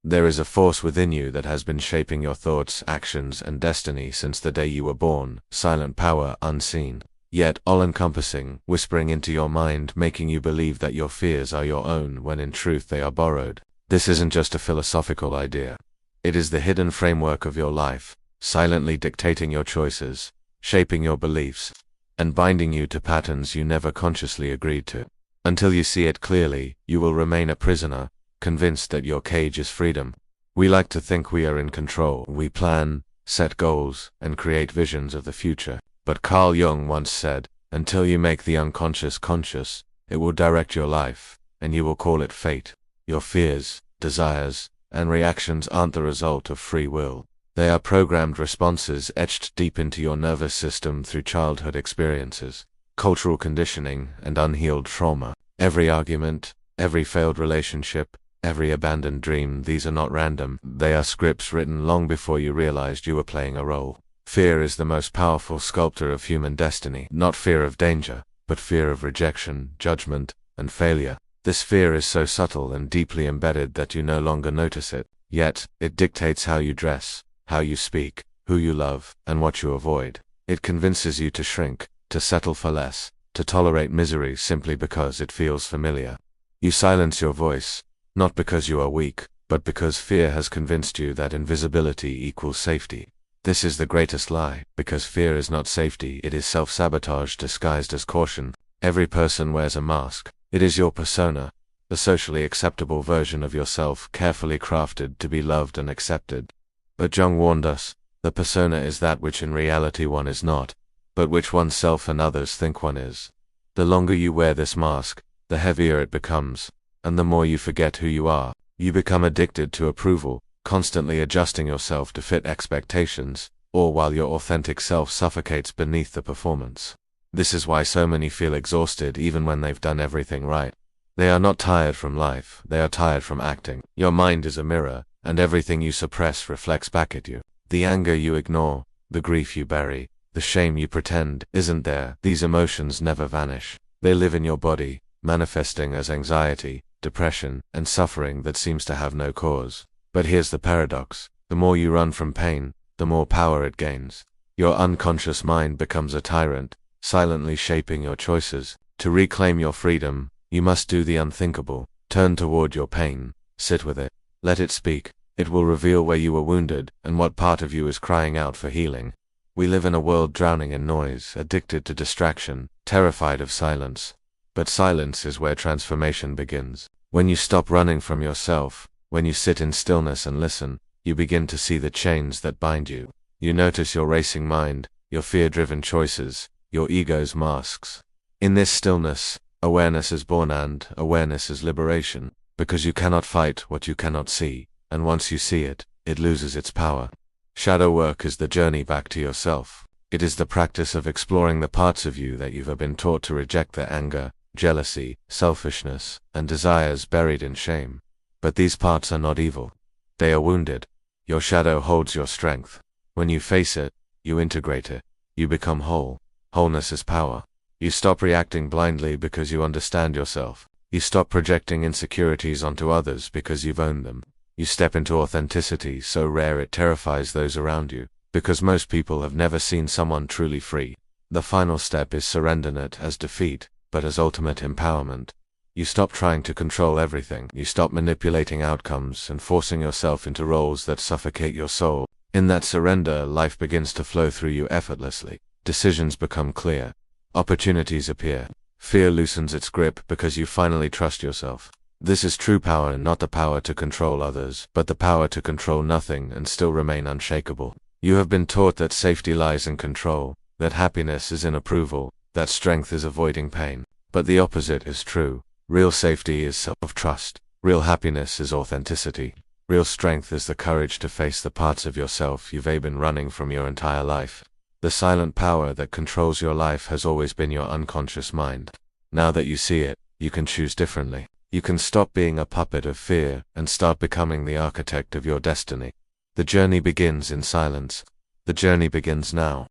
There is a force within you that has been shaping your thoughts, actions, and destiny since the day you were born, silent power, unseen, yet all-encompassing, whispering into your mind, making you believe that your fears are your own when in truth they are borrowed. This isn't just a philosophical idea. It is the hidden framework of your life, silently dictating your choices, shaping your beliefs, and binding you to patterns you never consciously agreed to. Until you see it clearly, you will remain a prisoner, convinced that your cage is freedom. We like to think we are in control. We plan, set goals, and create visions of the future. But Carl Jung once said, until you make the unconscious conscious, it will direct your life, and you will call it fate. Your fears, desires, and reactions aren't the result of free will. They are programmed responses etched deep into your nervous system through childhood experiences, cultural conditioning, and unhealed trauma. Every argument, every failed relationship, every abandoned dream, these are not random. They are scripts written long before you realized you were playing a role. Fear is the most powerful sculptor of human destiny. Not fear of danger, but fear of rejection, judgment, and failure. This fear is so subtle and deeply embedded that you no longer notice it. Yet, it dictates how you dress, how you speak, who you love, and what you avoid. It convinces you to shrink, to settle for less, to tolerate misery simply because it feels familiar. You silence your voice, not because you are weak, but because fear has convinced you that invisibility equals safety. This is the greatest lie, because fear is not safety, it is self-sabotage disguised as caution. Every person wears a mask. It is your persona, the socially acceptable version of yourself, carefully crafted to be loved and accepted. But Jung warned us, the persona is that which in reality one is not, but which oneself and others think one is. The longer you wear this mask, the heavier it becomes, and the more you forget who you are. You become addicted to approval, constantly adjusting yourself to fit expectations, or while your authentic self suffocates beneath the performance. This is why so many feel exhausted even when they've done everything right. They are not tired from life, they are tired from acting. Your mind is a mirror, and everything you suppress reflects back at you. The anger you ignore, the grief you bury, the shame you pretend isn't there. These emotions never vanish. They live in your body, manifesting as anxiety, depression, and suffering that seems to have no cause. But here's the paradox. The more you run from pain, the more power it gains. Your unconscious mind becomes a tyrant, silently shaping your choices. To reclaim your freedom, you must do the unthinkable. Turn toward your pain, sit with it, let it speak. It will reveal where you were wounded, and what part of you is crying out for healing. We live in a world drowning in noise, addicted to distraction, terrified of silence. But silence is where transformation begins. When you stop running from yourself, when you sit in stillness and listen, you begin to see the chains that bind you. You notice your racing mind, your fear-driven choices, your ego's masks. In this stillness, awareness is born, and awareness is liberation, because you cannot fight what you cannot see, and once you see it, it loses its power. Shadow work is the journey back to yourself. It is the practice of exploring the parts of you that you've been taught to reject, the anger, jealousy, selfishness, and desires buried in shame. But these parts are not evil. They are wounded. Your shadow holds your strength. When you face it, you integrate it. You become whole. Wholeness is power. You stop reacting blindly because you understand yourself. You stop projecting insecurities onto others because you've owned them. You step into authenticity so rare it terrifies those around you, because most people have never seen someone truly free. The final step is surrender, not as defeat, but as ultimate empowerment. You stop trying to control everything. You stop manipulating outcomes and forcing yourself into roles that suffocate your soul. In that surrender, life begins to flow through you effortlessly. Decisions become clear. Opportunities appear. Fear loosens its grip because you finally trust yourself. This is true power, not the power to control others, but the power to control nothing and still remain unshakable. You have been taught that safety lies in control, that happiness is in approval, that strength is avoiding pain. But the opposite is true. Real safety is self-trust. Real happiness is authenticity. Real strength is the courage to face the parts of yourself you've been running from your entire life. The silent power that controls your life has always been your unconscious mind. Now that you see it, you can choose differently. You can stop being a puppet of fear and start becoming the architect of your destiny. The journey begins in silence. The journey begins now.